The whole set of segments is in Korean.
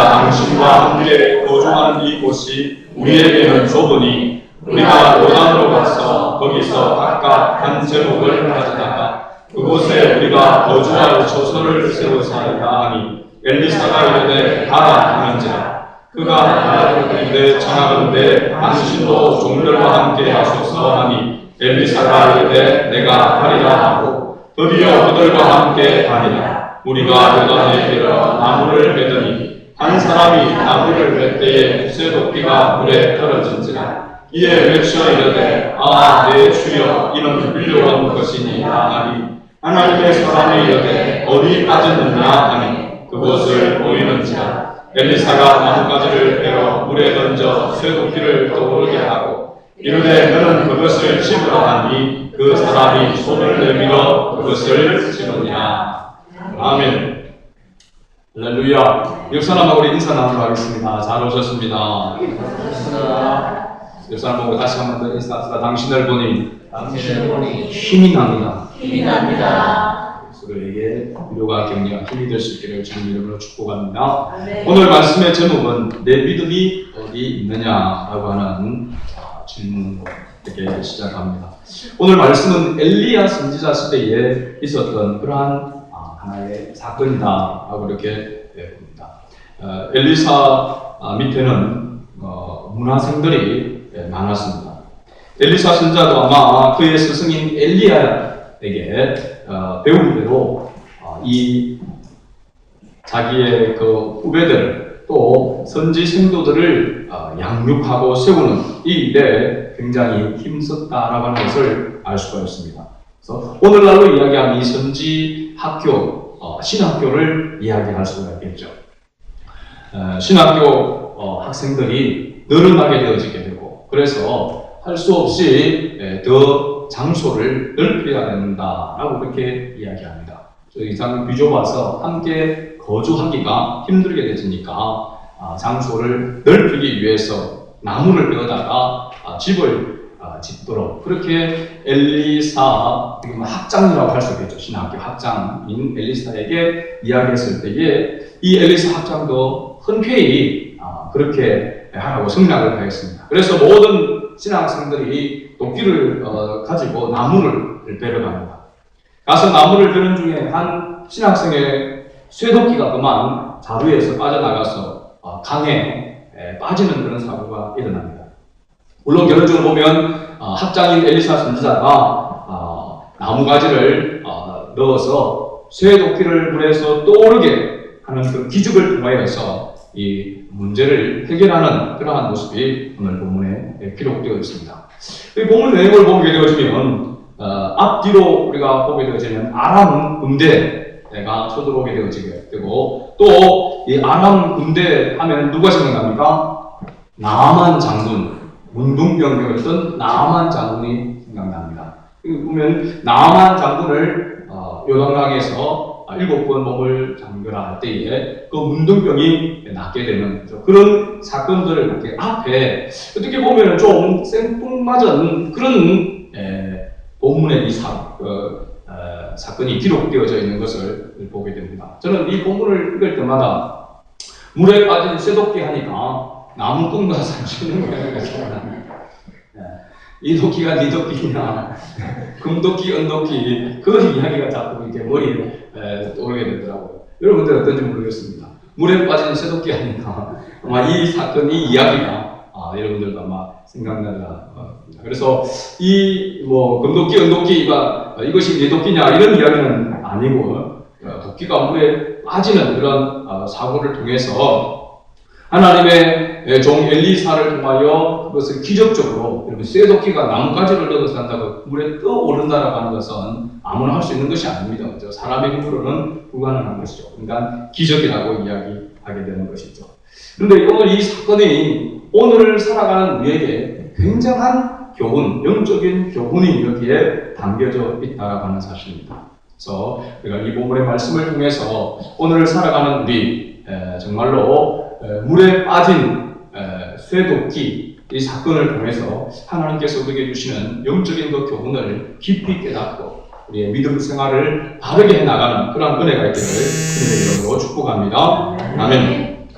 당신과 함께 거주하는 이곳이 우리에게는 좁으니 우리가 요단으로 가서 거기서 각각 한 제목을 가져다가 그곳에 우리가 거주할 처소를 세우사이다 하니 엘리사가 이르되 가라 하는지라. 그가 이르되 청하건대 당신도 종들과 함께 하소서 하니 엘리사가 이르되 내가 하리라 하고 드디어 그들과 함께 가니라. 우리가 요단에 이르러 나무를 베더니 한 사람이 나무를 벨 때에 쇠도끼가 물에 떨어진지라. 이에 외쳐 이르되 내 주여 이는 훌륭한 것이니라 하니 하나님의 사람이 이르되 어디 빠졌느냐 하니 그곳을 보이는지라. 엘리사가 나뭇가지를 베어 물에 던져 쇠도끼를 떠오르게 하고 이르되 너는 그것을 집으라 하니 그 사람이 손을 내밀어 그것을 집으니라. 아멘. 할렐루야. 옆사람하고 우리 인사 나누러 가겠습니다. 잘 오셨습니다. 옆사람 보고 다시 한 번 더 인사합시다. 당신을 보니 힘이 납니다. 서로에게 위로가 격려와 힘이 될 수 있기를 주님 이름으로 축복합니다. 오늘 말씀의 제목은 내 믿음이 어디 있느냐라고 하는 질문으로 이렇게 시작합니다. 오늘 말씀은 엘리야 선지자 시대에 있었던 그러한 하나의 사건이다라고 이렇게 봅니다. 엘리사 밑에는 문화생들이 많았습니다. 엘리사 선지자도 아마 그의 스승인 엘리야에게 배운 대로 이 자기의 그 후배들 또 선지 생도들을 양육하고 세우는 이 일에 굉장히 힘썼다라고 하는 것을 알 수가 있습니다. 그래서 오늘날로 이야기하면 이 선지 학교, 신학교를 이야기할 수가 있겠죠. 신학교 학생들이 늘어나게 되어지게 되고 그래서 할 수 없이 더 장소를 넓혀야 된다라고 그렇게 이야기합니다. 이상 비교 봐서 함께 거주하기가 힘들게 되니까 장소를 넓히기 위해서 나무를 베어다가 집을 짓도록 그렇게 엘리사 학장이라고 할 수 있겠죠. 신학교 학장인 엘리사에게 이야기했을 때에 이 엘리사 학장도 흔쾌히 그렇게 하라고 승낙을 하였습니다. 그래서 모든 신학생들이 도끼를 가지고 나무를 베러 갑니다. 가서 나무를 베는 중에 한 신학생의 쇠도끼가 그만 자루에서 빠져나가서 강에 빠지는 그런 사고가 일어납니다. 물론 결론적으로 보면 학장인 엘리사 선지자가 나무가지를 넣어서 쇠도끼를 물에서 떠오르게 하는 그 기적을 통하여서 이 문제를 해결하는 그러한 모습이 오늘 본문에 기록되어 있습니다. 이 본문 내용을 보게 되어지면 앞뒤로 우리가 보게 되어지면 아람 군대가 쳐들어오게 되어지게 되고 또 이 아람 군대 하면 누가 생각납니까? 나만 장군, 문둥병이었던 나만 장군이 생각납니다. 보면 나만 장군을 요단강에서 7번 몸을 잠그라 할 때에 그 문둥병이 낫게 되는 그런 사건들을 이렇게 앞에 어떻게 보면 좀 생뚱맞은 그런 본문의 이 사건이 기록되어져 있는 것을 보게 됩니다. 저는 이 본문을 읽을 때마다 물에 빠진 쇠도끼 하니까 나무꾼과 산치는 거예요. 이 도끼가 네 도끼냐, 금도끼, 은도끼, 그 이야기가 자꾸 이렇게 머리에 떠오르게 되더라고요. 여러분들 어떤지 모르겠습니다. 물에 빠진 쇠도끼 하니까 아마 이 사건이 이야기가 여러분들도 아마 생각나리라. 그래서 이 금도끼, 은도끼가 이것이 네 도끼냐 이런 이야기는 아니고 도끼가 물에 빠지는 그런 사고를 통해서 하나님의 종 엘리사를 통하여 그것을 기적적으로 쇠도끼가 나뭇가지를 넣어서 한다고 물에 떠오른다라고 하는 것은 아무나 할 수 있는 것이 아닙니다. 그렇죠? 사람의 힘으로는 불가능한 것이죠. 그러니까 기적이라고 이야기하게 되는 것이죠. 그런데 오늘 이 사건이 오늘을 살아가는 우리에게 굉장한 교훈, 영적인 교훈이 여기에 담겨져 있다고 하는 사실입니다. 그래서 우리가 이 본문의 말씀을 통해서 오늘을 살아가는 우리 정말로 물에 빠진 쇠도끼 이 사건을 통해서 하나님께서 우리에게 주시는 영적인 그 교훈을 깊이 깨닫고 우리의 믿음 생활을 바르게 해나가는 그런 은혜가 있기를 주님의 이름으로 축복합니다. 아멘.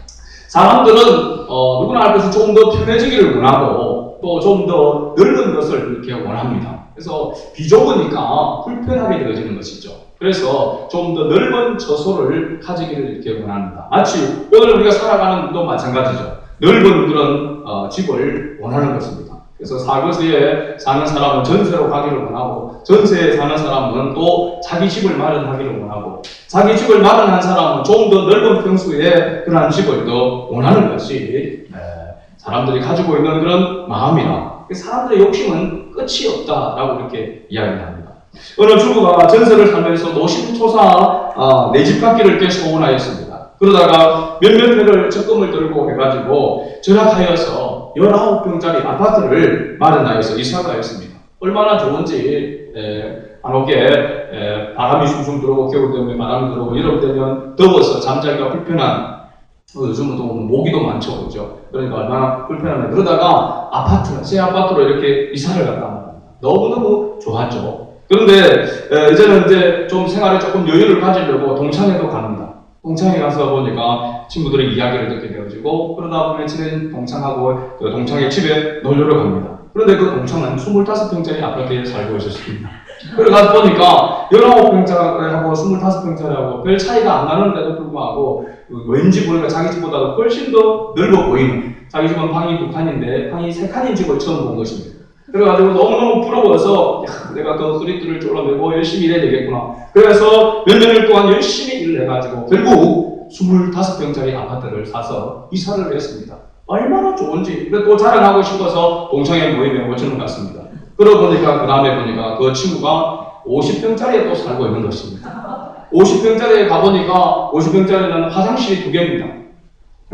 사람들은 누구나 알 것이 조금 더 편해지기를 원하고 또 좀 더 넓은 것을 이렇게 원합니다. 그래서 비좁으니까 불편하게 되어지는 것이죠. 그래서 좀 더 넓은 처소를 가지기를 이렇게 원합니다. 마치 오늘 우리가 살아가는 것도 마찬가지죠. 넓은 그런 집을 원하는 것입니다. 그래서 사거지에 사는 사람은 전세로 가기를 원하고 전세에 사는 사람은 또 자기 집을 마련하기를 원하고 자기 집을 마련한 사람은 좀 더 넓은 평수에 그러한 집을 더 원하는 것이 사람들이 가지고 있는 그런 마음이라 사람들의 욕심은 끝이 없다라고 이렇게 이야기를 합니다. 어느 주부가 전세를 살면서 노심초사 내 집 갖기를 이렇게 소원하였습니다. 그러다가 몇몇 회를 적금을 들고 해가지고 절약하여서 19평짜리 아파트를 마련하여서 이사가였습니다. 얼마나 좋은지 안옥에 바람이 숭숭 들어오고 겨울 되면 바람이 들어오고 여름 되면 더워서 잠자기가 불편한 요즘은 또 모기도 많죠, 그죠? 그러니까 얼마나 불편하냐. 그러다가 새 아파트로 이렇게 이사를 갔단 말입니다. 너무너무 좋았죠. 그런데 이제는 좀 생활에 조금 여유를 가지려고 동창회도 갑니다. 동창회 가서 보니까 친구들의 이야기를 듣게 되어지고 그러다 보면 친한 동창하고 그 동창회 집에 놀러를 갑니다. 그런데 그 동창은 25평짜리 아파트에 살고 있었습니다. 그래 가서 보니까 19평짜리하고 25평짜리하고 별 차이가 안 나는데도 불구하고 왠지 모르니까 자기 집보다도 훨씬 더 넓어 보이는 자기 집은 방이 2칸인데 방이 3칸인 집을 처음 본 것입니다. 그래가지고 너무너무 부러워서 내가 그 허리띠를 졸라매고 열심히 일해야 되겠구나. 그래서 몇 년을 동안 열심히 일을 해가지고 결국 25평짜리 아파트를 사서 이사를 했습니다. 얼마나 좋은지. 근데 또 자랑하고 싶어서 동창회 모임에 모처럼 갔습니다. 그러고 보니까 그 다음에 보니까 그 친구가 50평짜리에 또 살고 있는 것입니다. 50평짜리에 가보니까 50평짜리는 화장실이 2개입니다.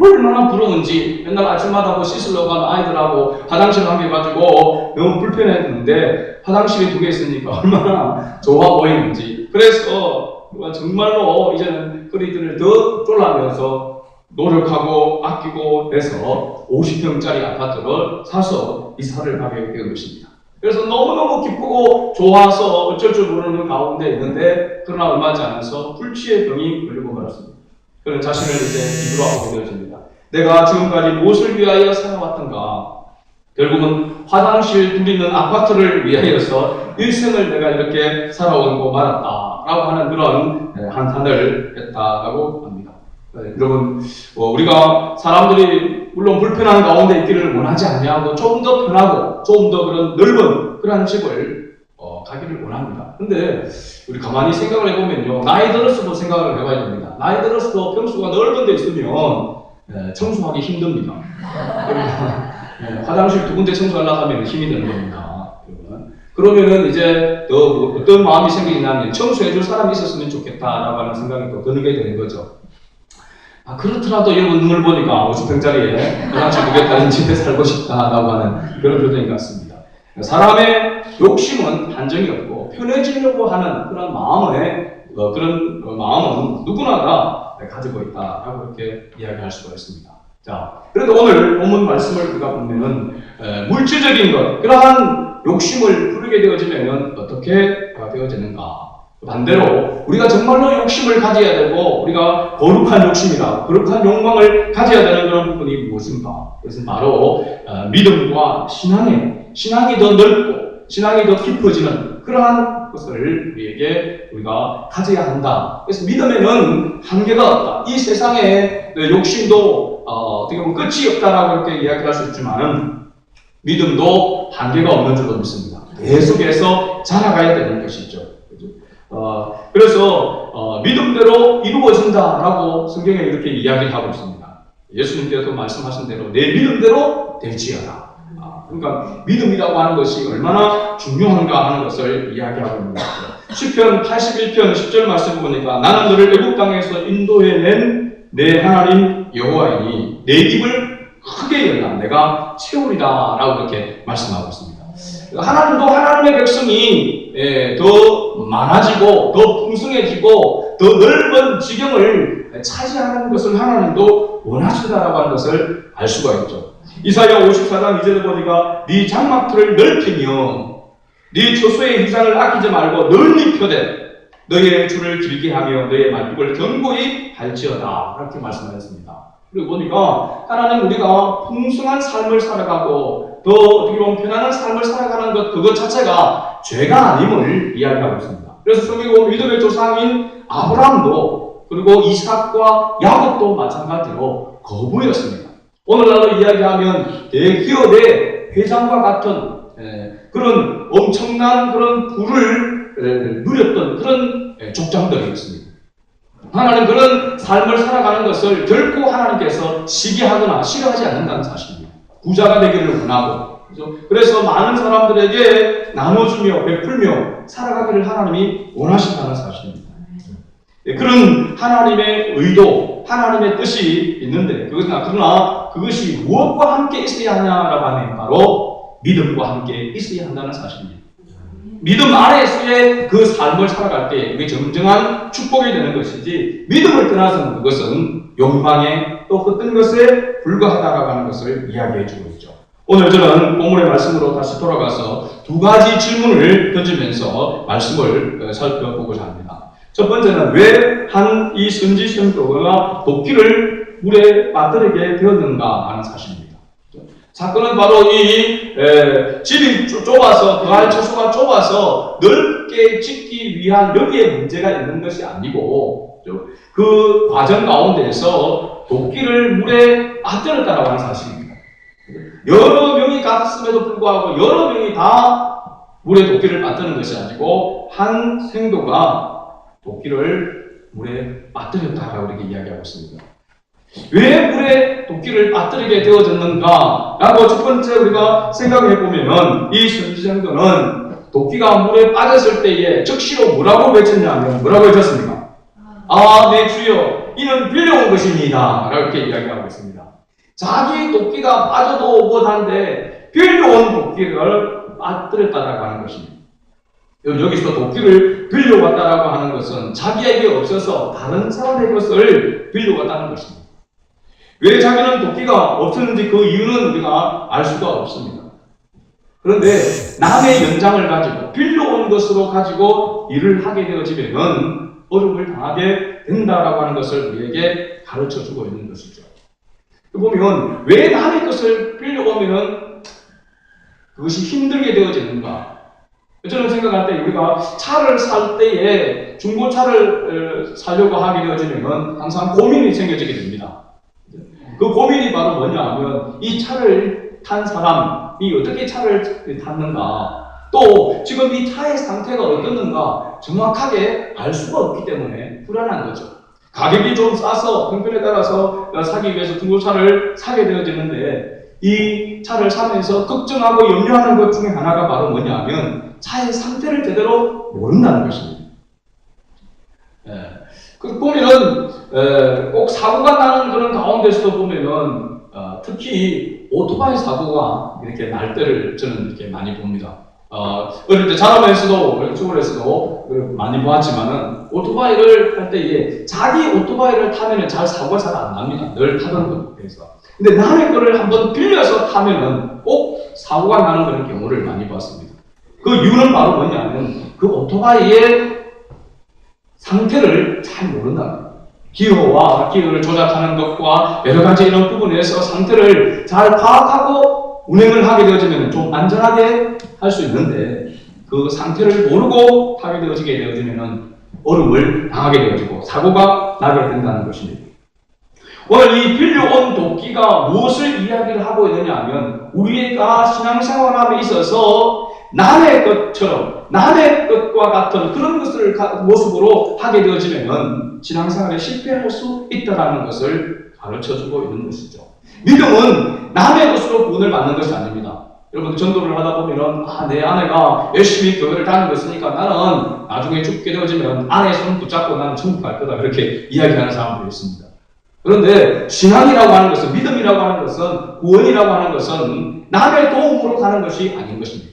얼마나 부러운지 맨날 아침마다 뭐 씻으려고 하는 아이들하고 화장실 한 개 가지고 너무 불편했는데 화장실이 2개 있으니까 얼마나 좋아 보이는지. 그래서 정말로 이제는 그리들을 더 쫄라면서 노력하고 아끼고 해서 50평짜리 아파트를 사서 이사를 가게 된 것입니다. 그래서 너무너무 기쁘고 좋아서 어쩔 줄 모르는 가운데 있는데 그러나 얼마 지않아서 불치의 병이 걸리고 말았습니다. 그런 자신을 이제 뒤돌아보게 되어집니다. 내가 지금까지 무엇을 위하여 살아왔던가? 결국은 화장실 둘 있는 아파트를 위하여서 일생을 내가 이렇게 살아오고 말았다라고 하는 그런 한탄을 했다라고 합니다. 여러분, 우리가 사람들이 물론 불편한 가운데 있기를 원하지 않냐고 좀 더 편하고 좀 더 그런 넓은 그런 집을 가기를 원합니다. 근데 우리 가만히 생각을 해보면요, 나이 들어서도 생각을 해봐야 됩니다. 나이 들어서도 평수가 넓은 데 있으면 청소하기 힘듭니다. 화장실 2군데 청소하려고 하면 힘이 드는 겁니다. 그러면은 이제 더 어떤 마음이 생기냐면 청소해줄 사람이 있었으면 좋겠다라고 하는 생각이 또 드는 게 되는 거죠. 그렇더라도 여러분을 보니까 50평짜리에 화장실 2개 다른 집에 살고 싶다라고 하는 그런 표정인 것 같습니다. 사람의 욕심은 한정이 없고 편해지려고 하는 그런 마음은 누구나 다 가지고 있다라고 이렇게 이야기할 수가 있습니다. 자, 그래도 오늘 본문 말씀을 우리가 보면은 물질적인 것, 그러한 욕심을 부르게 되어지면 어떻게 되어지는가? 반대로 우리가 정말로 욕심을 가져야 되고 우리가 거룩한 욕심이라 거룩한 욕망을 가져야 되는 그런 부분이 무엇인가? 그것은 바로 믿음과 신앙이 더 넓고 신앙이 더 깊어지는 그러한 것을 우리가 가져야 한다. 그래서 믿음에는 한계가 없다. 이 세상에 욕심도 어떻게 보면 끝이 없다라고 이렇게 이야기할 수 있지만 믿음도 한계가 없는 줄로 믿습니다. 계속해서 자라가야 되는 것이죠. 그래서 믿음대로 이루어진다라고 성경에 이렇게 이야기하고 있습니다. 예수님께서 말씀하신 대로 내 믿음대로 될지어다. 그러니까 믿음이라고 하는 것이 얼마나 중요한가 하는 것을 이야기하고 있는 것입니다. 시편 81편 10절 말씀 보니까 나는 너를 애국 땅에서 인도해낸 내 하나님 여호와이니 내 입을 크게 열라 내가 채우리라 라고 이렇게 말씀하고 있습니다. 하나님도 하나님의 백성이 더 많아지고 더 풍성해지고 더 넓은 지경을 차지하는 것을 하나님도 원하신다라고 하는 것을 알 수가 있죠. 이사야 54장 2절에 보니까 네 장막틀을 넓히며 네 처소의 희상을 아끼지 말고 널리 펴되 너희의 줄을 길게 하며 너희의 말뚝을 견고히 할지어다 이렇게 말씀하셨습니다. 그리고 보니까 하나님 우리가 풍성한 삶을 살아가고 더 어떻게 보면 편안한 삶을 살아가는 것 그것 자체가 죄가 아님을 이야기하고 있습니다. 그래서 성경에 보면 믿음의 조상인 아브라함도 그리고 이삭과 야곱도 마찬가지로 거부였습니다. 오늘날로 이야기하면 대기업의 회장과 같은 그런 엄청난 그런 부를 누렸던 그런 족장들이었습니다. 하나님 그런 삶을 살아가는 것을 결코 하나님께서 시기하거나 싫어하지 않는다는 사실입니다. 부자가 되기를 원하고 그래서 많은 사람들에게 나눠주며 베풀며 살아가기를 하나님이 원하신다는 사실입니다. 그런 하나님의 의도, 하나님의 뜻이 있는데 그러나 그것이 무엇과 함께 있어야 하냐라고 하면 바로 믿음과 함께 있어야 한다는 사실입니다. 믿음 아래에서의 그 삶을 살아갈 때 그게 정정한 축복이 되는 것이지 믿음을 떠나서는 그것은 욕망에 또 헛된 것에 불과하다라고 하는 것을 이야기해 주고 있죠. 오늘 저는 본문의 말씀으로 다시 돌아가서 두 가지 질문을 던지면서 말씀을 살펴보고자 합니다. 첫 번째는 왜 한 이 선지성도가 도끼를 물에 빠뜨리게 되었는가 하는 사실입니다. 사건은 바로 이 집이 좁아서 거할 처소가 좁아서 넓게 짓기 위한 여기에 문제가 있는 것이 아니고 그 과정 가운데에서 도끼를 물에 빠뜨렸다라고 하는 사실입니다. 여러 명이 갔음에도 불구하고 여러 명이 다 물에 도끼를 빠뜨리는 것이 아니고 한 생도가 도끼를 물에 빠뜨렸다라고 이렇게 이야기하고 있습니다. 왜 물에 도끼를 빠뜨리게 되어졌는가? 라고 첫 번째 우리가 생각해 보면 이 선지자는 도끼가 물에 빠졌을 때에 즉시로 뭐라고 외쳤냐면 뭐라고 외쳤습니까? 아, 네 주여, 이는 빌려온 것입니다. 라고 이렇게 이야기하고 있습니다. 자기 도끼가 빠져도 못한데 빌려온 도끼를 빠뜨렸다라고 하는 것입니다. 여기서 도끼를 빌려왔다라고 하는 것은 자기에게 없어서 다른 사람의 것을 빌려왔다는 것입니다. 왜 자기는 도끼가 없었는지 그 이유는 우리가 알 수가 없습니다. 그런데 남의 연장을 가지고 빌려온 것으로 가지고 일을 하게 되어지면 어려움을 당하게 된다라고 하는 것을 우리에게 가르쳐주고 있는 것이죠. 보면 왜 남의 것을 빌려오면 그것이 힘들게 되어지는가? 저는 생각할 때 우리가 차를 살 때에 중고차를 사려고 하게 되어지면 항상 고민이 생겨지게 됩니다. 그 고민이 바로 뭐냐 하면 이 차를 탄 사람이 어떻게 차를 탔는가 또 지금 이 차의 상태가 어떻는가 정확하게 알 수가 없기 때문에 불안한 거죠. 가격이 좀 싸서 형편에 따라서 사기 위해서 중고차를 사게 되어지는데 이 차를 사면서 걱정하고 염려하는 것 중에 하나가 바로 뭐냐 하면 차의 상태를 제대로 모른다는 것입니다. 그 보면은 꼭 사고가 나는 그런 가운데서도 보면은 특히 오토바이 사고가 이렇게 날 때를 저는 이렇게 많이 봅니다. 어릴 때 자라면서도 서울에서도 많이 보았지만은 오토바이를 탈 때에 자기 오토바이를 타면은 잘 사고가 잘 안 납니다. 늘 타던 것에서. 근데 남의 거를 한번 빌려서 타면은 꼭 사고가 나는 그런 경우를 많이 봤습니다. 그 이유는 바로 뭐냐면 그 오토바이의 상태를 잘 모른다. 기어를 조작하는 것과 여러 가지 이런 부분에서 상태를 잘 파악하고 운행을 하게 되어지면 좀 안전하게 할 수 있는데 그 상태를 모르고 타게 되어지게 되어지면 어려움을 당하게 되어지고 사고가 나게 된다는 것입니다. 오늘 이 빌려온 도끼가 무엇을 이야기를 하고 있느냐 하면 우리가 신앙생활함에 있어서 남의 것처럼 남의 것과 같은 그런 것을 모습으로 하게 되어지면 신앙생활에 실패할 수 있다는 것을 가르쳐주고 있는 것이죠. 믿음은 남의 것으로 구원을 받는 것이 아닙니다. 여러분 전도를 하다 보면 내 아내가 열심히 교회를 다니고 있으니까 나는 나중에 죽게 되어지면 아내 손 붙잡고 나는 천국 갈 거다 이렇게 이야기하는 사람들이 있습니다. 그런데 신앙이라고 하는 것은 믿음이라고 하는 것은 구원이라고 하는 것은 남의 도움으로 가는 것이 아닌 것입니다.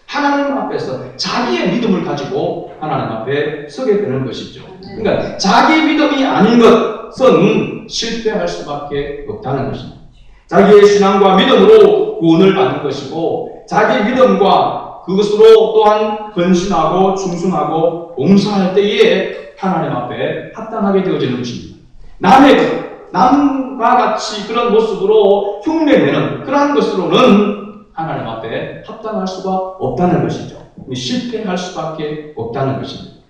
하나님 앞에서 자기의 믿음을 가지고 하나님 앞에 서게 되는 것이죠. 그러니까 자기 믿음이 아닌 것은 실패할 수밖에 없다는 것입니다. 자기의 신앙과 믿음으로 구원을 받는 것이고 자기 믿음과 그것으로 또한 헌신하고 충성하고 봉사할 때에 하나님 앞에 합당하게 되어지는 것입니다. 남의 것, 남과 같이 그런 모습으로 흉내내는 그러한 것으로는 하나님 앞에 합당할 수가 없다는 것이죠. 실패할 수밖에 없다는 것입니다.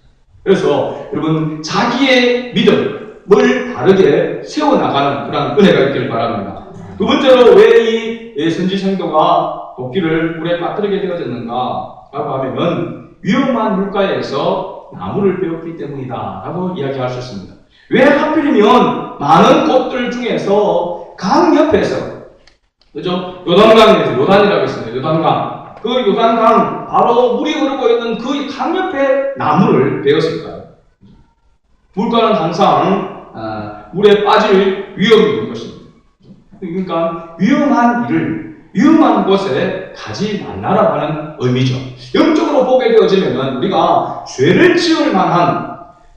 그래서 여러분 자기의 믿음을 바르게 세워나가는 그런 은혜가 있기를 바랍니다. 두 번째로 왜 이 선지생도가 도끼를 물에 빠뜨리게 되어졌는가 라고 하면은 위험한 물가에서 나무를 베었기 때문이다 라고 이야기할 수 있습니다. 왜 하필이면 많은 곳들 중에서 강 옆에서, 그죠? 요단강에서, 요단이라고 했습니다. 요단강. 그 요단강 바로 물이 흐르고 있는 그 강 옆에 나무를 베었을까요? 물가는 항상 물에 빠질 위험이 있는 것입니다. 그러니까 위험한 일을 위험한 곳에 가지 말라라고 하는 의미죠. 영적으로 보게 되어지면 우리가 죄를 지을 만한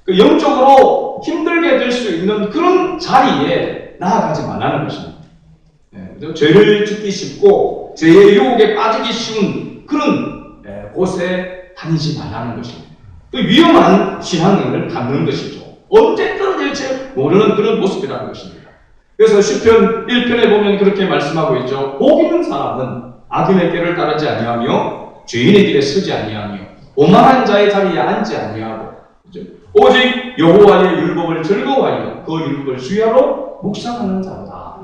그 영적으로 힘들게 될 수 있는 그런 자리에 나아가지 말라는 것입니다. 죄를 짓기 쉽고 죄의 유혹에 빠지기 쉬운 그런 곳에 다니지 말라는 것입니다. 그 위험한 신앙을 갖는 것이죠. 언제 떨어질지 모르는 그런 모습이라는 것입니다. 그래서 시편 1편에 보면 그렇게 말씀하고 있죠. 복 있는 사람은 악인의 길을 따르지 아니하며 죄인의 길에 서지 아니하며 오만한 자의 자리에 앉지 아니하고 오직 여호와의 율법을 즐거워하여 그 율법을 주야로 묵상하는 자로다.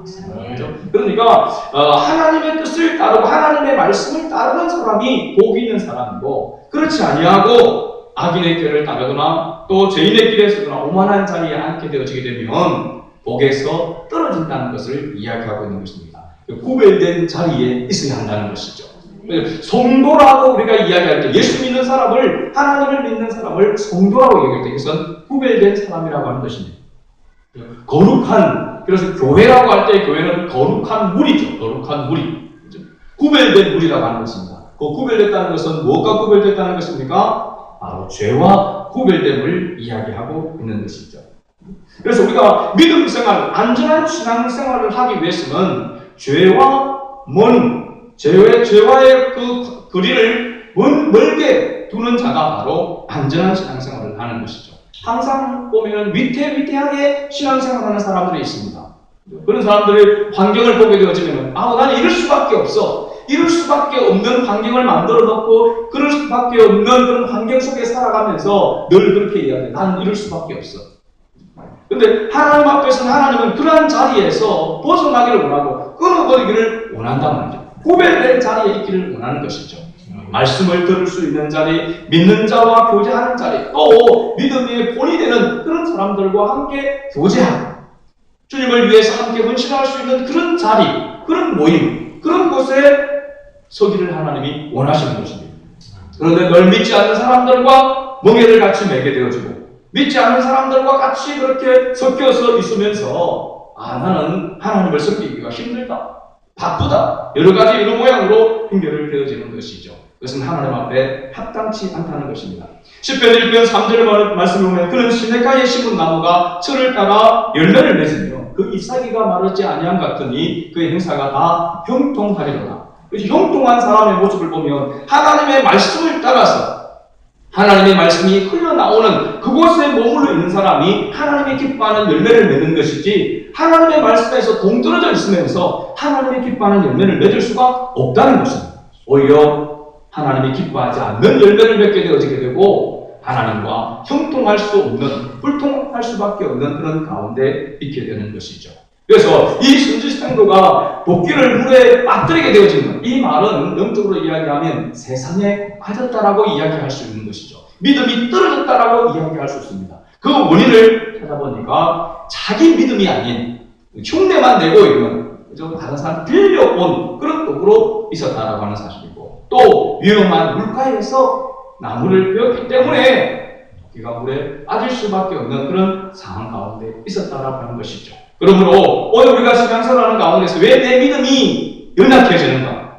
그러니까 하나님의 뜻을 따르고 하나님의 말씀을 따르는 사람이 복 있는 사람이고, 그렇지 아니하고 악인의 길을 따르거나 또 죄인의 길에 서거나 오만한 자리에 앉게 되어지게 되면 복에서 떨어진다는 것을 이야기하고 있는 것입니다. 구별된 자리에 있어야 한다는 것이죠. 성도라고 우리가 이야기할 때, 예수 믿는 사람을, 하나님을 믿는 사람을 성도라고 얘기할 때 이것은 구별된 사람이라고 하는 것입니다. 거룩한, 그래서 교회라고 할 때 교회는 거룩한 무리죠. 거룩한 무리. 구별된 무리라고 하는 것입니다. 그 구별됐다는 것은 무엇과 구별됐다는 것입니까? 바로 죄와 구별됨을 이야기하고 있는 것이죠. 그래서 우리가 믿음 생활, 안전한 신앙 생활을 하기 위해서는 죄와의 그 거리를 멀게 두는 자가 바로 안전한 신앙 생활을 하는 것이죠. 항상 보면 위태위태하게 신앙 생활하는 사람들이 있습니다. 그런 사람들의 환경을 보게 되어지면, 나는 이럴 수밖에 없어. 이럴 수밖에 없는 환경을 만들어 놓고, 그럴 수밖에 없는 그런 환경 속에 살아가면서 늘 그렇게 이야기해. 나는 이럴 수밖에 없어. 근데 하나님 앞에서는 하나님은 그러한 자리에서 벗어나기를 원하고 끊어버리기를 원한단 말이죠. 구별된 자리에 있기를 원하는 것이죠. 말씀을 들을 수 있는 자리, 믿는 자와 교제하는 자리, 또 믿음의 본이 되는 그런 사람들과 함께 교제하고 주님을 위해서 함께 헌신할 수 있는 그런 자리, 그런 모임, 그런 곳에 서기를 하나님이 원하시는 것입니다. 그런데 널 믿지 않는 사람들과 멍에를 같이 매게 되어지고, 믿지 않는 사람들과 같이 그렇게 섞여서 있으면서 나는 하나님을 섬기기가 힘들다, 바쁘다, 여러 가지 이런 모양으로 hinder되어지는 것이죠. 그것은 하나님 앞에 합당치 않다는 것입니다. 시편 1편 3절 말씀을 보면, 그는 시냇가에 심은 나무가 철을 따라 열매를 맺으며 그 잎사귀가 마르지 아니함 같으니 그의 행사가 다 형통하리로다. 형통한 사람의 모습을 보면 하나님의 말씀을 따라서 하나님의 말씀이 흘러나오는 그곳에 머물러 있는 사람이 하나님의 기뻐하는 열매를 맺는 것이지, 하나님의 말씀에서 동떨어져 있으면서 하나님의 기뻐하는 열매를 맺을 수가 없다는 것입니다. 오히려 하나님이 기뻐하지 않는 열매를 맺게 되어지게 되고, 하나님과 형통할 수 없는, 불통할 수밖에 없는 그런 가운데 있게 되는 것이죠. 그래서 이 선지생도가 도끼를 물에 빠뜨리게 되어지는 이 말은 영적으로 이야기하면 세상에 빠졌다라고 이야기할 수 있는 것이죠. 믿음이 떨어졌다라고 이야기할 수 있습니다. 그 원인을 찾아보니까 자기 믿음이 아닌 흉내만 내고 있는, 다른 사람 빌려온 그런 도구로 있었다라고 하는 사실이고, 또 위험한 물가에서 나무를 베었기 때문에 도끼가 물에 빠질 수밖에 없는 그런 상황 가운데 있었다라고 하는 것이죠. 그러므로 오늘 우리가 신앙생활하는 가운데서 왜 내 믿음이 연약해지는가?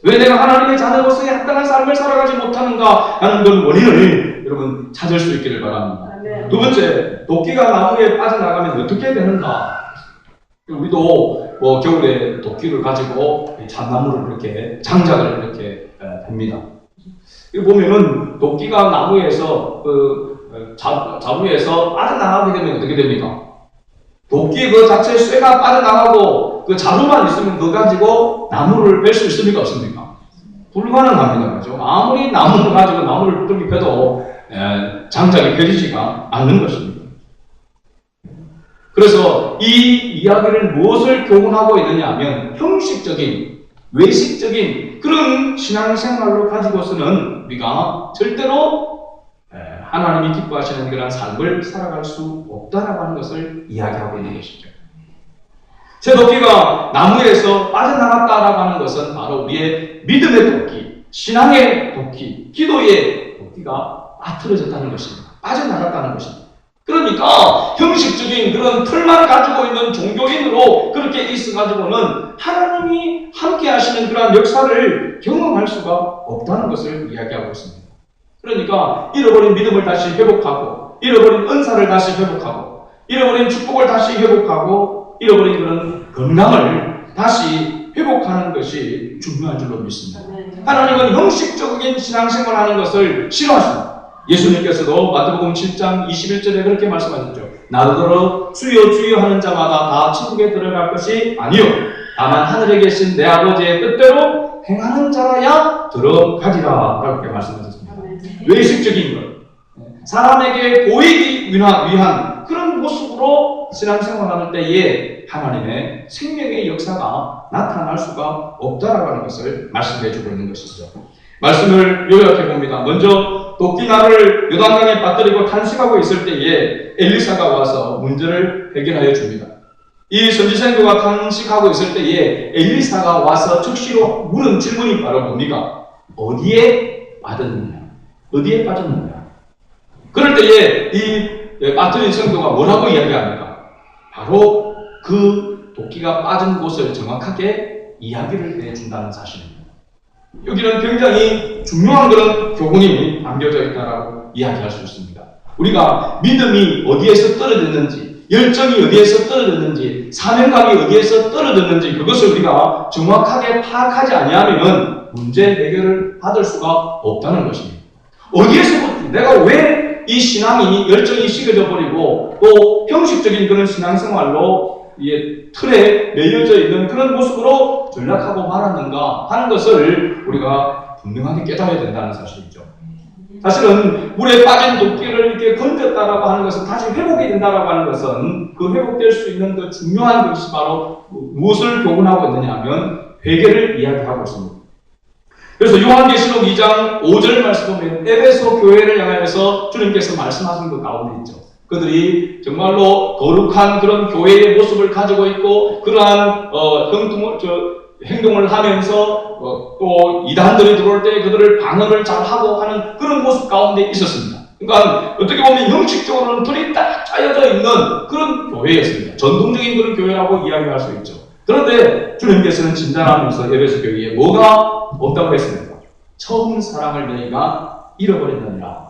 왜 내가 하나님의 자녀로서의 합당한 삶을 살아가지 못하는가 하는 그런 원인을 여러분 찾을 수 있기를 바랍니다. 두 번째, 도끼가 나무에 빠져나가면 어떻게 되는가? 우리도 겨울에 도끼를 가지고 잣나무를 그렇게 장작을 이렇게 봅니다. 여기 보면은 도끼가 나무에서 자루에서 빠져나가게 되면 어떻게 됩니까? 도끼 그 자체 쇠가 빠져나가고 그 자루만 있으면 그거 가지고 나무를 뺄 수 있습니까? 없습니까? 불가능합니다. 그죠? 아무리 나무를 가지고 나무를 그렇게 펴도 장작이 펴지지가 않는 것입니다. 그래서 이 이야기를 무엇을 교훈하고 있느냐 하면 형식적인, 외식적인 그런 신앙생활로 가지고서는 우리가 절대로 하나님이 기뻐하시는 그런 삶을 살아갈 수 없다라고 하는 것을 이야기하고 있는 것이죠. 새 도끼가 나무에서 빠져나갔다라고 하는 것은 바로 우리의 믿음의 도끼, 신앙의 도끼, 기도의 도끼가 빠뜨려졌다는 것입니다. 빠져나갔다는 것입니다. 그러니까 형식적인 그런 틀만 가지고 있는 종교인으로 그렇게 있어가지고는 하나님이 함께 하시는 그런 역사를 경험할 수가 없다는 것을 이야기하고 있습니다. 그러니까 잃어버린 믿음을 다시 회복하고, 잃어버린 은사를 다시 회복하고, 잃어버린 축복을 다시 회복하고, 잃어버린 그런 건강을 다시 회복하는 것이 중요한 줄로 믿습니다. 하나님은 형식적인 신앙생활을 하는 것을 싫어하십니다. 예수님께서도 마태복음 7장 21절에 그렇게 말씀하셨죠. 나더러 주여 주여 하는 자마다 다 천국에 들어갈 것이 아니요 다만 하늘에 계신 내 아버지의 뜻대로 행하는 자라야 들어가리라 라고 이렇게 말씀하셨습니다. 외식적인 것, 사람에게 보이기 위한 그런 모습으로 신앙생활하는 때에 하나님의 생명의 역사가 나타날 수가 없다라고 하는 것을 말씀해 주고 있는 것이죠. 말씀을 요약해 봅니다. 먼저 도끼나를 요단강에 빠뜨리고 탄식하고 있을 때에 엘리사가 와서 문제를 해결하여 줍니다. 이 선지생도가 탄식하고 있을 때에 엘리사가 와서 즉시로 물은 질문이 바로 뭡니까? 어디에 빠졌느냐? 어디에 빠졌느냐? 그럴 때에 이 빠뜨린 성도가 뭐라고 이야기합니까? 바로 그 도끼가 빠진 곳을 정확하게 이야기를 해준다는 사실입니다. 여기는 굉장히 중요한 그런 교훈이 담겨져 있다라고 이야기할 수 있습니다. 우리가 믿음이 어디에서 떨어졌는지, 열정이 어디에서 떨어졌는지, 사명감이 어디에서 떨어졌는지 그것을 우리가 정확하게 파악하지 아니하면 문제 해결을 받을 수가 없다는 것입니다. 어디에서부터 내가 왜 이 신앙이 열정이 식어져 버리고 또 형식적인 그런 신앙생활로 틀에 매여져 있는 그런 모습으로 전락하고 말았는가 하는 것을 우리가 분명하게 깨달아야 된다는 사실이죠. 사실은 물에 빠진 도끼를 이렇게 건졌다라고 하는 것은 다시 회복이 된다라고 하는 것은 그 회복될 수 있는 그 중요한 것이 바로 무엇을 교훈하고 있느냐 하면 회개를 이야기하고 있습니다. 그래서 요한계시록 2장 5절 말씀 보면 에베소 교회를 향하여서 주님께서 말씀하신 것 가운데 있죠. 그들이 정말로 거룩한 그런 교회의 모습을 가지고 있고 그러한 행동을 하면서 또 이단들이 들어올 때 그들을 방어를 잘하고 하는 그런 모습 가운데 있었습니다. 그러니까 어떻게 보면 형식적으로는 틀이 딱 짜여져 있는 그런 교회였습니다. 전통적인 그런 교회라고 이야기할 수 있죠. 그런데 주님께서는 진단하면서 에베소 교회에 뭐가 없다고 했습니까? 처음 사랑을 너희가 잃어버렸느니라.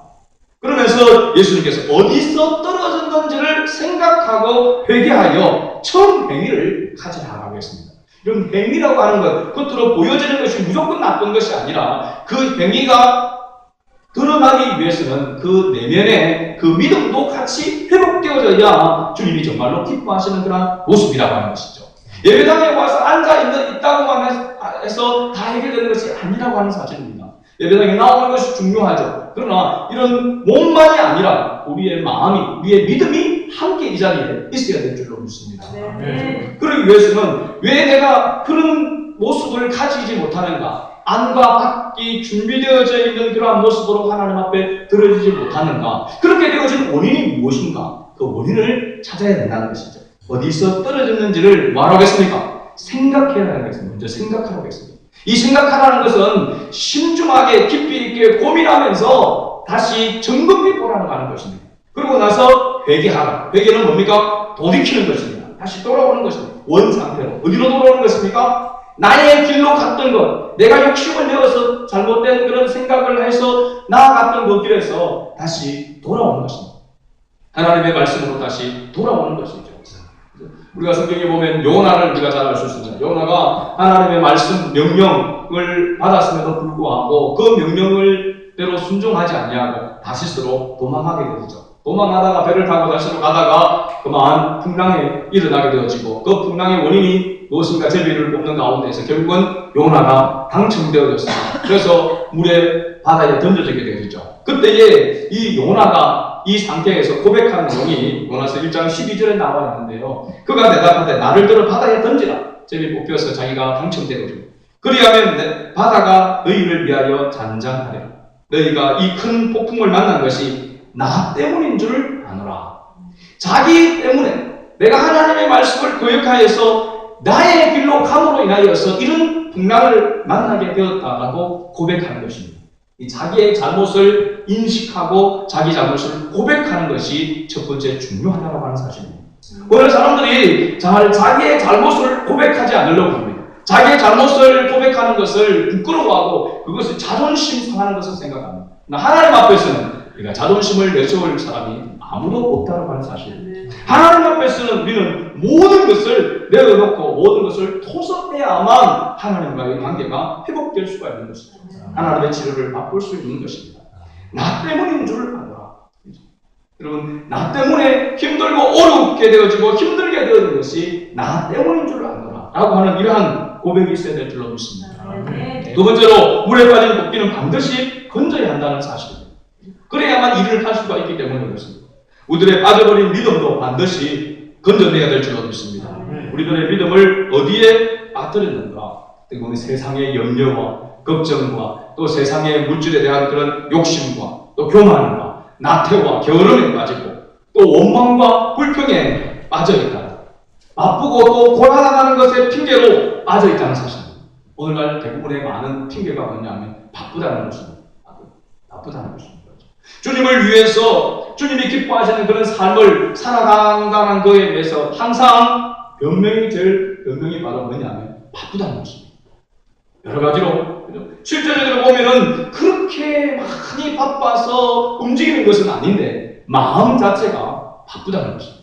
그러면서 예수님께서 어디서 떨어졌는지를 생각하고 회개하여 처음 행위를 가져나가고 했습니다. 이런 행위라고 하는 것, 겉으로 보여지는 것이 무조건 나쁜 것이 아니라 그 행위가 드러나기 위해서는 그 내면의 그 믿음도 같이 회복되어져야 주님이 정말로 기뻐하시는 그런 모습이라고 하는 것이죠. 예배당에 와서 있다고만 해서 다 해결되는 것이 아니라고 하는 사실입니다. 예배당에 나오는 것이 중요하죠. 그러나 이런 몸만이 아니라 우리의 마음이, 우리의 믿음이 함께 이 자리에 있어야 될 줄로 믿습니다. 네. 그러기 위해서는 왜 내가 그런 모습을 가지지 못하는가? 안과 밖이 준비되어져 있는 그러한 모습으로 하나님 앞에 들어지지 못하는가? 그렇게 되어진 원인이 무엇인가? 그 원인을 찾아야 된다는 것이죠. 어디서 떨어졌는지를 말하겠습니까? 생각해야 하는 것입니다. 먼저 생각하라고 했습니다. 이 생각하라는 것은 신중하게 깊이 있게 고민하면서 다시 점검해 보라고 하는 것입니다. 그리고 나서 회개하라. 회개는 뭡니까? 돌이키는 것입니다. 다시 돌아오는 것입니다. 원상태로. 어디로 돌아오는 것입니까? 나의 길로 갔던 것, 내가 욕심을 내어서 잘못된 그런 생각을 해서 나아갔던 그 길에서 다시 돌아오는 것입니다. 하나님의 말씀으로 다시 돌아오는 것이죠. 우리가 성경에 보면 요나를 우리가 잘 알 수 있습니다. 요나가 하나님의 말씀 명령을 받았음에도 불구하고 그 명령을 대로 순종하지 아니하고 다시스로 도망하게 되죠. 도망하다가 배를 타고 다시로 가다가 그만 풍랑에 일어나게 되어지고 그 풍랑의 원인이 무엇인가 제비를 뽑는 가운데서 결국은 요나가 당첨되어졌습니다. 그래서 물에 바다에 던져지게 되어졌죠. 그때에 이 요나가 이 상태에서 고백하는 내용이 요나서 1장 12절에 나와 있는데요. 그가 대답하되 나를 들어 바다에 던지라. 제비 뽑혀서 자기가 당첨되어지고 그리하면 바다가 너희를 위하여 잔잔하리라. 너희가 이 큰 폭풍을 만난 것이 나 때문인 줄 아노라. 자기 때문에 내가 하나님의 말씀을 거역하여서 나의 길로 감으로 인하여서 이런 풍랑을 만나게 되었다라고 고백하는 것입니다. 이 자기의 잘못을 인식하고 자기 잘못을 고백하는 것이 첫 번째 중요하다고 하는 사실입니다. 오늘 사람들이 자기의 잘못을 고백하지 않으려고 합니다. 자기의 잘못을 고백하는 것을 부끄러워하고 그것을 자존심 상하는 것을 생각합니다. 하나님 앞에서는 우리가 자존심을 내세울 사람이 아무도 없다고 하는 사실입니다. 하나님 앞에서는 우리는 모든 것을 내어놓고 모든 것을 토설해야만 하나님과의 관계가 회복될 수가 있는 것이죠. 하나님의 치료를 맛볼 수 있는 것입니다. 나 때문인 줄 알아라. 여러분, 나 때문에 힘들고 어렵게 되어지고 힘들게 되어진 것이 나 때문인 줄 알아라 라고 하는 이러한 고백이 있어야 될 줄로 믿습니다. 두 번째로, 물에 빠진 도끼는 반드시 건져야 한다는 사실입니다. 그래야만 일을 할 수가 있기 때문에 그렇습니다. 우리들의 빠져버린 믿음도 반드시 건져내야 될 줄로 믿습니다. 우리들의 믿음을 어디에 빠뜨렸는가? 우리 세상의 염려와 걱정과 또 세상의 물질에 대한 그런 욕심과 또 교만과 나태와 게으름에 빠지고 또 원망과 불평에 빠져있다. 바쁘고 또 고난하다는 것에 핑계로 빠져있다는 사실입니다. 오늘날 대부분의 많은 핑계가 뭐냐면 바쁘다는 것입니다. 바쁘다는 것입니다. 주님을 위해서 주님이 기뻐하시는 그런 삶을 살아간다는 것에 대해서 항상 변명이 바로 뭐냐면 바쁘다는 것입니다. 여러 가지로 실제적으로 보면은 그렇게 많이 바빠서 움직이는 것은 아닌데 마음 자체가 바쁘다는 것입니다.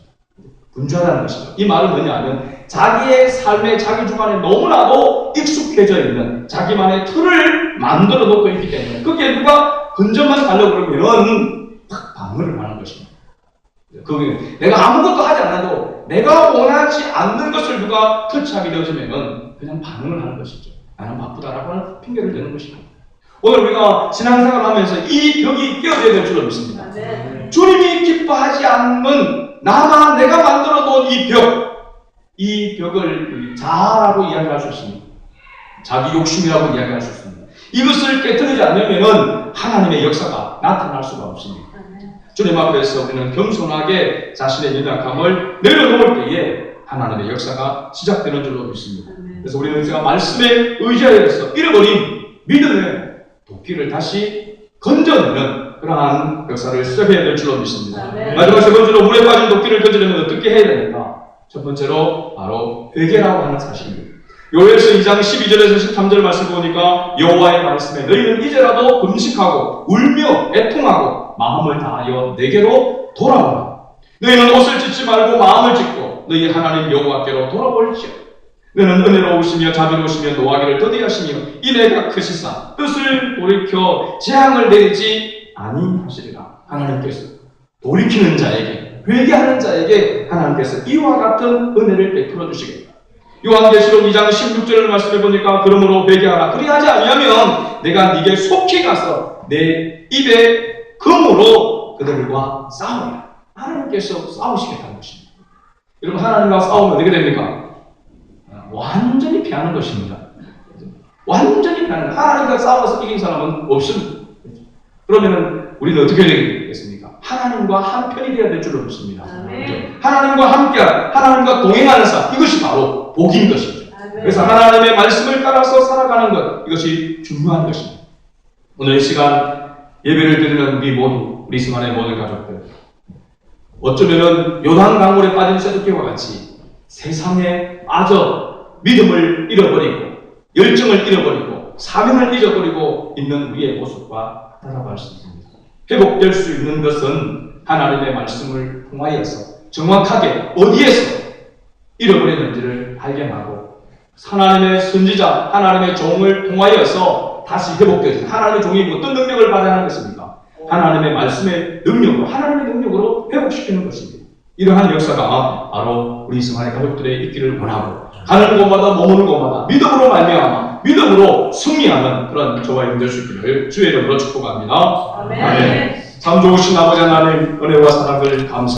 분주하다는 것이죠. 이 말은 뭐냐면 자기의 삶의 자기 주관에 너무나도 익숙해져 있는 자기만의 틀을 만들어 놓고 있기 때문에 거기에 누가 근접만 가려고 그러면은 딱 방어를 하는 것입니다. 그게 내가 아무것도 하지 않아도 내가 원하지 않는 것을 누가 터치하게 되어지면은 그냥 반응을 하는 것이죠. 나는 바쁘다라고 하는 핑계를 대는 것입니다. 오늘 우리가 신앙생활을 하면서 이 벽이 깨어져야 될 줄로 믿습니다. 주님이 기뻐하지 않는 나만 내가 만들어 놓은 이 벽을 자라고 이야기할 수 있습니다. 자기 욕심이라고 이야기할 수 있습니다. 이것을 깨뜨리지 않으면 하나님의 역사가 나타날 수가 없습니다. 주님 앞에서 우리는 겸손하게 자신의 연약함을 내려놓을 때에 하나님의 역사가 시작되는 줄로 믿습니다. 그래서 우리는 제가 말씀에 의지하여서 잃어버린 믿음의 도끼를 다시 건져내는 그러한 역사를 시작해야 될 줄로 믿습니다. 마지막 세 번째로 물에 빠진 도끼를 건지려면 어떻게 해야 됩니까? 첫 번째로 바로 회개라고 하는 사실입니다. 요엘서 2장 12절에서 13절 말씀 보니까 여호와의 말씀에 너희는 이제라도 금식하고 울며 애통하고 마음을 다하여 내게로 돌아오라. 너희는 옷을 찢지 말고 마음을 찢고 너희 하나님 여호와께로 돌아올지어. 너는 은혜로우시며 자비로우시며 노하기를 더디하시며 인애가 크시사 뜻을 돌이켜 재앙을 내리지 아니하시리라. 하나님께서 돌이키는 자에게 회개하는 자에게 하나님께서 이와 같은 은혜를 베풀어 주시겠다. 요한계시록 2장 16절을 말씀해 보니까 그러므로 회개하라. 그리하지 아니하면 내가 네게 속히 가서 내 입에 금으로 그들과 싸우리라. 하나님께서 싸우시겠다는 것입니다. 여러분, 하나님과 싸우면 어떻게 됩니까? 완전히 피하는 것입니다. 완전히 피하는 것. 하나님과 싸워서 이긴 사람은 없습니다. 그러면은 우리는 어떻게 되겠습니까? 하나님과 한 편이 되어야 될 줄로 믿습니다. 하나님과 함께, 하나님과 동행하는 삶, 이것이 바로 복인 것이죠. 그래서 하나님의 말씀을 따라서 살아가는 것, 이것이 중요한 것입니다. 오늘 이 시간 예배를 드리는 우리 모두, 우리 승환의 모든 가족들, 어쩌면은 요단강물에 빠진 새도끼와 같이 세상에 빠져 믿음을 잃어버리고 열정을 잃어버리고 사명을 잊어버리고 있는 우리의 모습과 따라갈 수 있습니다. 회복될 수 있는 것은 하나님의 말씀을 통하여서 정확하게 어디에서 잃어버렸는지를 발견하고 하나님의 선지자, 하나님의 종을 통하여서 다시 회복되어진 하나님의 종이 어떤 능력을 받아야 하는 것입니까? 하나님의 말씀의 능력으로, 하나님의 능력으로 회복시키는 것입니다. 이러한 역사가 바로 우리 이스마엘 가족들의 있기를 원하고, 가는 곳마다 머무는 곳마다 믿음으로 말미암아 믿음으로 승리하는 그런 저와 여러분 될 수 있기를 주의 이름으로 축복합니다. 아멘. 참 좋으신 아버지 하나님, 은혜와 사랑을 감사